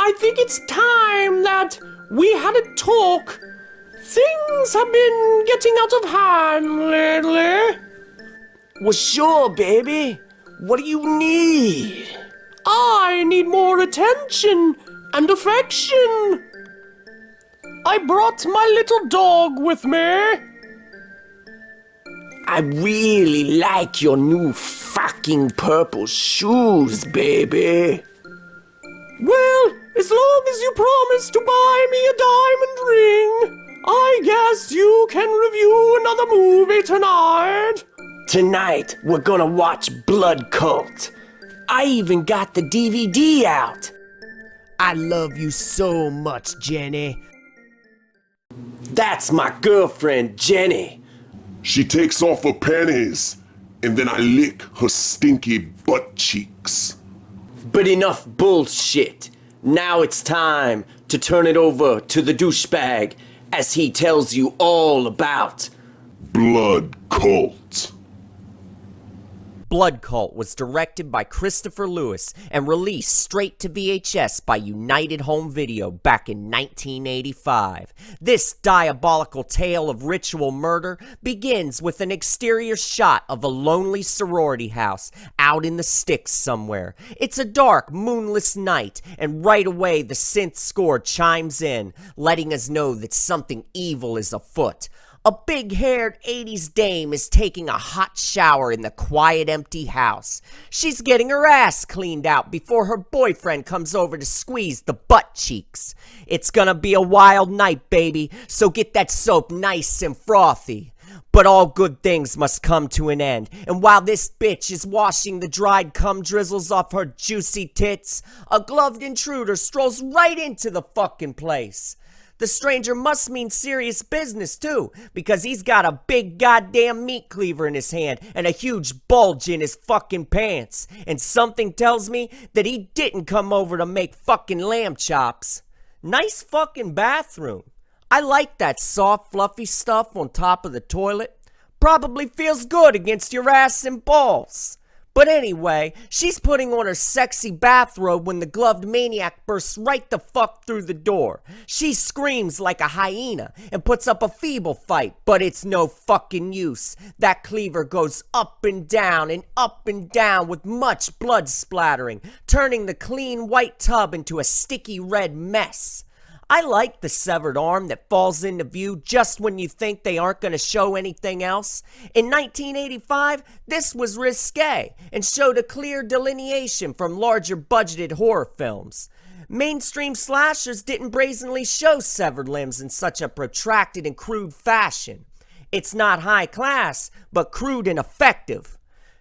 I think it's time that we had a talk. Things have been getting out of hand lately. Well, sure, baby. What do you need? I need more attention and affection. I brought my little dog with me. I really like your new fucking purple shoes, baby. Well, as long as you promise to buy me a diamond ring, I guess you can review another movie tonight. Tonight, we're gonna watch Blood Cult. I even got the DVD out. I love you so much, Jenny. That's my girlfriend, Jenny. She takes off her panties, and then I lick her stinky butt cheeks. But enough bullshit. Now it's time to turn it over to the douchebag as he tells you all about Blood Cult. Blood Cult was directed by Christopher Lewis and released straight to VHS by United Home Video back in 1985. This diabolical tale of ritual murder begins with an exterior shot of a lonely sorority house out in the sticks somewhere. It's a dark, moonless night, and right away the synth score chimes in, letting us know that something evil is afoot. A big-haired 80s dame is taking a hot shower in the quiet, empty house. She's getting her ass cleaned out before her boyfriend comes over to squeeze the butt cheeks. It's gonna be a wild night, baby, so get that soap nice and frothy. But all good things must come to an end, and while this bitch is washing the dried cum drizzles off her juicy tits, a gloved intruder strolls right into the fucking place. The stranger must mean serious business, too, because he's got a big goddamn meat cleaver in his hand and a huge bulge in his fucking pants. And something tells me that he didn't come over to make fucking lamb chops. Nice fucking bathroom. I like that soft, fluffy stuff on top of the toilet. Probably feels good against your ass and balls. But anyway, she's putting on her sexy bathrobe when the gloved maniac bursts right the fuck through the door. She screams like a hyena and puts up a feeble fight, but it's no fucking use. That cleaver goes up and down with much blood splattering, turning the clean white tub into a sticky red mess. I like the severed arm that falls into view just when you think they aren't going to show anything else. In 1985, this was risque and showed a clear delineation from larger budgeted horror films. Mainstream slashers didn't brazenly show severed limbs in such a protracted and crude fashion. It's not high class, but crude and effective.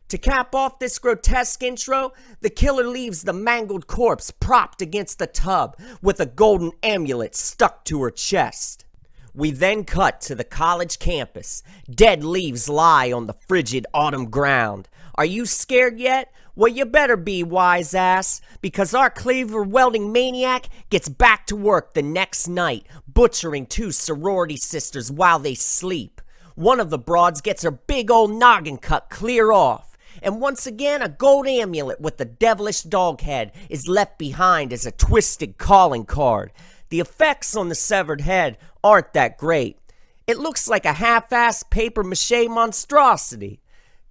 To cap off this grotesque intro, the killer leaves the mangled corpse propped against the tub with a golden amulet stuck to her chest. We then cut to the college campus. Dead leaves lie on the frigid autumn ground. Are you scared yet? Well, you better be, wise ass, because our cleaver welding maniac gets back to work the next night, butchering two sorority sisters while they sleep. One of the broads gets her big old noggin cut clear off. And once again, a gold amulet with the devilish dog head is left behind as a twisted calling card. The effects on the severed head aren't that great. It looks like a half-assed papier-mâché monstrosity.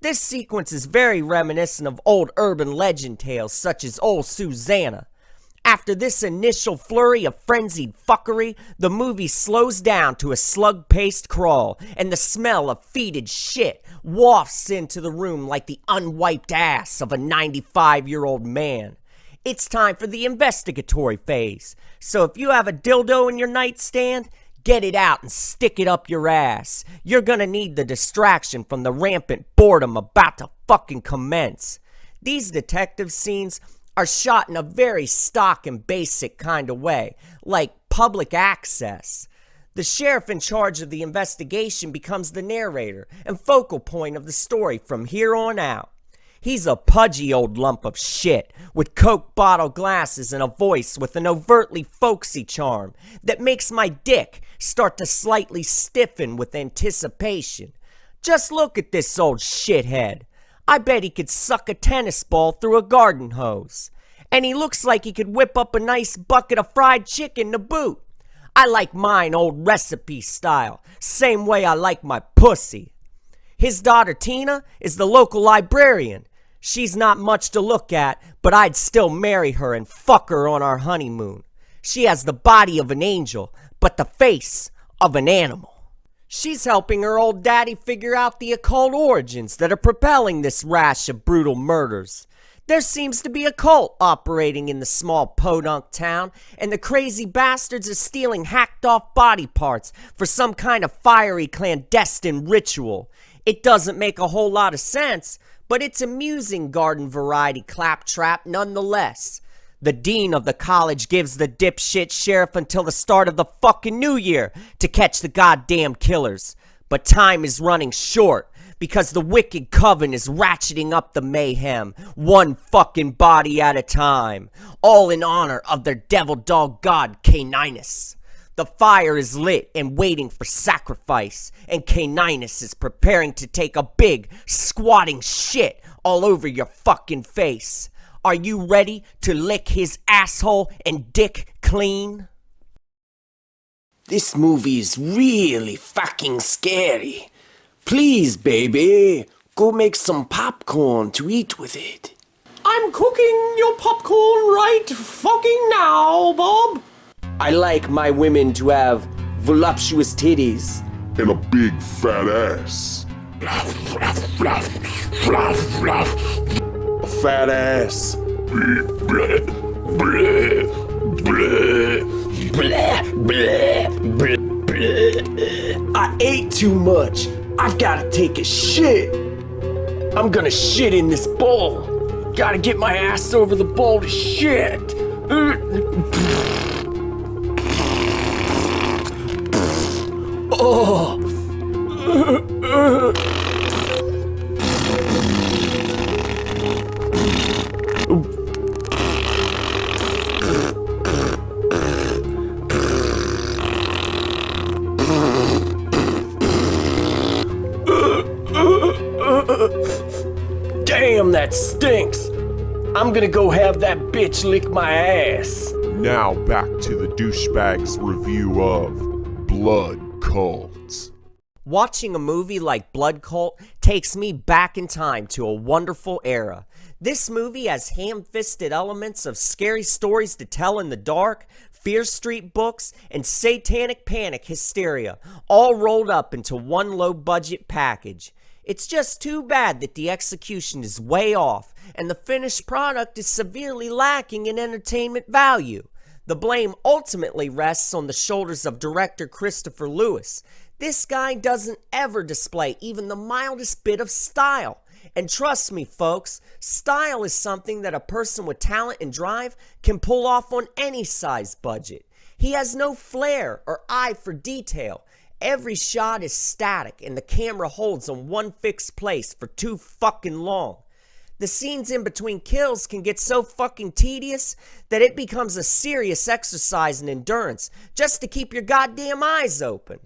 This sequence is very reminiscent of old urban legend tales such as Old Susanna. After this initial flurry of frenzied fuckery, the movie slows down to a slug-paced crawl, and the smell of fetid shit wafts into the room like the unwiped ass of a 95-year-old man. It's time for the investigatory phase, so if you have a dildo in your nightstand, get it out and stick it up your ass. You're gonna need the distraction from the rampant boredom about to fucking commence. These detective scenes are shot in a very stock and basic kind of way, like public access. The sheriff in charge of the investigation becomes the narrator and focal point of the story from here on out. He's a pudgy old lump of shit with Coke bottle glasses and a voice with an overtly folksy charm that makes my dick start to slightly stiffen with anticipation. Just look at this old shithead. I bet he could suck a tennis ball through a garden hose. And he looks like he could whip up a nice bucket of fried chicken to boot. I like mine old recipe style, same way I like my pussy. His daughter Tina is the local librarian. She's not much to look at, but I'd still marry her and fuck her on our honeymoon. She has the body of an angel, but the face of an animal. She's helping her old daddy figure out the occult origins that are propelling this rash of brutal murders. There seems to be a cult operating in the small podunk town, and the crazy bastards are stealing hacked-off body parts for some kind of fiery clandestine ritual. It doesn't make a whole lot of sense, but it's amusing garden variety claptrap nonetheless. The dean of the college gives the dipshit sheriff until the start of the fucking new year to catch the goddamn killers. But time is running short because the wicked coven is ratcheting up the mayhem, one fucking body at a time, all in honor of their devil dog god Caninus. The fire is lit and waiting for sacrifice, and Caninus is preparing to take a big, squatting shit all over your fucking face. Are you ready to lick his asshole and dick clean? This movie is really fucking scary. Please, baby, go make some popcorn to eat with it. I'm cooking your popcorn right fucking now, Bob. I like my women to have voluptuous titties. And a big fat ass. A fat ass. Bleh, bleh, bleh. Blah, blah, blah, blah. I ate too much. I've gotta take a shit. I'm gonna shit in this bowl. Gotta get my ass over the bowl to shit. Oh. Damn, that stinks. I'm gonna go have that bitch lick my ass. Now back to the douchebag's review of Blood Cult. Watching a movie like Blood Cult takes me back in time to a wonderful era. This movie has ham-fisted elements of scary stories to tell in the dark, Fear Street books, and satanic panic hysteria, all rolled up into one low-budget package. It's just too bad that the execution is way off, and the finished product is severely lacking in entertainment value. The blame ultimately rests on the shoulders of director Christopher Lewis. This guy doesn't ever display even the mildest bit of style. And trust me, folks, style is something that a person with talent and drive can pull off on any size budget. He has no flair or eye for detail. Every shot is static and the camera holds on one fixed place for too fucking long. The scenes in between kills can get so fucking tedious that it becomes a serious exercise in endurance just to keep your goddamn eyes open.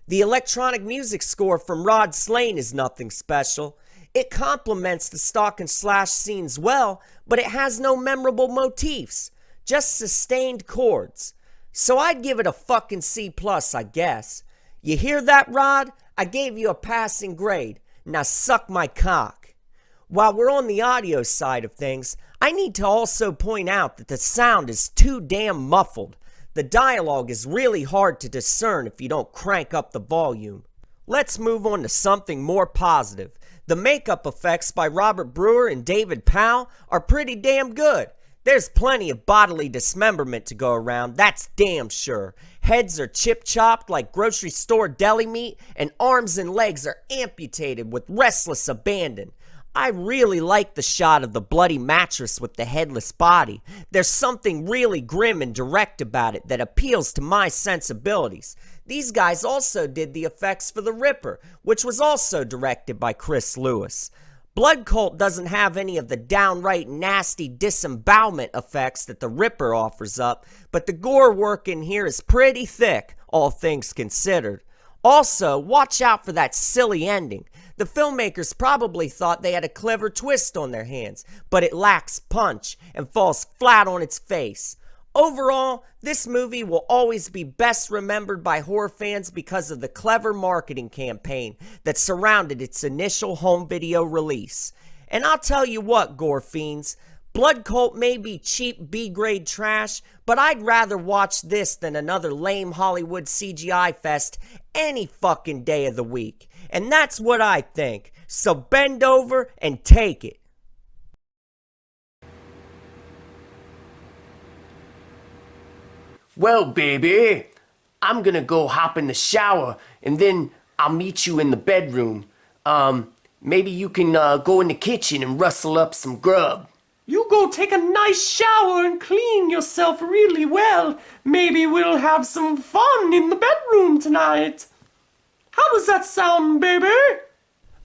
The electronic music score from Rod Slane is nothing special. It complements the stalk and slash scenes well, but it has no memorable motifs, just sustained chords. So I'd give it a fucking C+, I guess. You hear that, Rod? I gave you a passing grade. Now suck my cock. While we're on the audio side of things, I need to also point out that the sound is too damn muffled. The dialogue is really hard to discern if you don't crank up the volume. Let's move on to something more positive. The makeup effects by Robert Brewer and David Powell are pretty damn good. There's plenty of bodily dismemberment to go around, that's damn sure. Heads are chip-chopped like grocery store deli meat, and arms and legs are amputated with restless abandon. I really like the shot of the bloody mattress with the headless body. There's something really grim and direct about it that appeals to my sensibilities. These guys also did the effects for The Ripper, which was also directed by Chris Lewis. Blood Cult doesn't have any of the downright nasty disembowelment effects that The Ripper offers up, but the gore work in here is pretty thick, all things considered. Also, watch out for that silly ending. The filmmakers probably thought they had a clever twist on their hands, but it lacks punch and falls flat on its face. Overall, this movie will always be best remembered by horror fans because of the clever marketing campaign that surrounded its initial home video release. And I'll tell you what, gore fiends, Blood Cult may be cheap B-grade trash, but I'd rather watch this than another lame Hollywood CGI fest any fucking day of the week. And that's what I think. So bend over and take it. Well, baby, I'm gonna go hop in the shower and then I'll meet you in the bedroom. Maybe you can go in the kitchen and rustle up some grub. You go take a nice shower and clean yourself really well. Maybe we'll have some fun in the bedroom tonight. How does that sound, baby?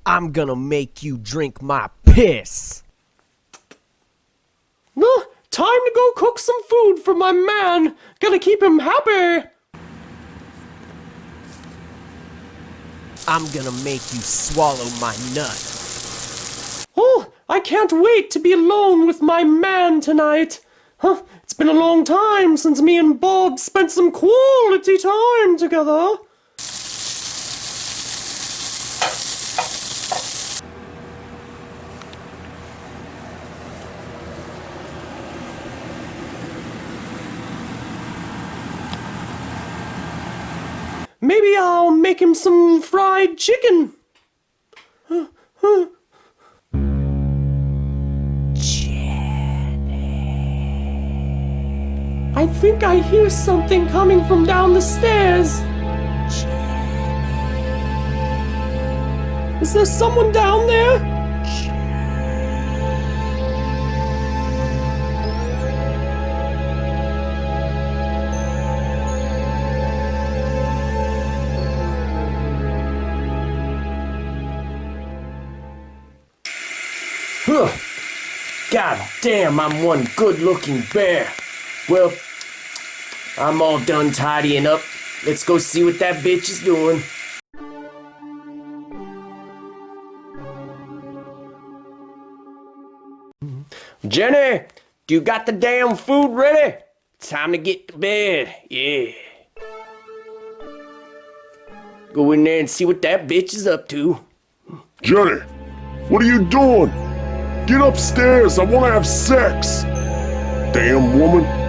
I'm gonna make you drink my piss. No, time to go cook some food for my man. Gotta keep him happy. I'm gonna make you swallow my nut. Oh, I can't wait to be alone with my man tonight. Huh, it's been a long time since me and Bob spent some quality time together. Maybe I'll make him some fried chicken. I think I hear something coming from down the stairs. Is there someone down there? Huh. God damn, I'm one good-looking bear. Well, I'm all done tidying up. Let's go see what that bitch is doing. Jenny, do you got the damn food ready? Time to get to bed, yeah. Go in there and see what that bitch is up to. Jenny, what are you doing? Get upstairs, I wanna have sex. Damn woman.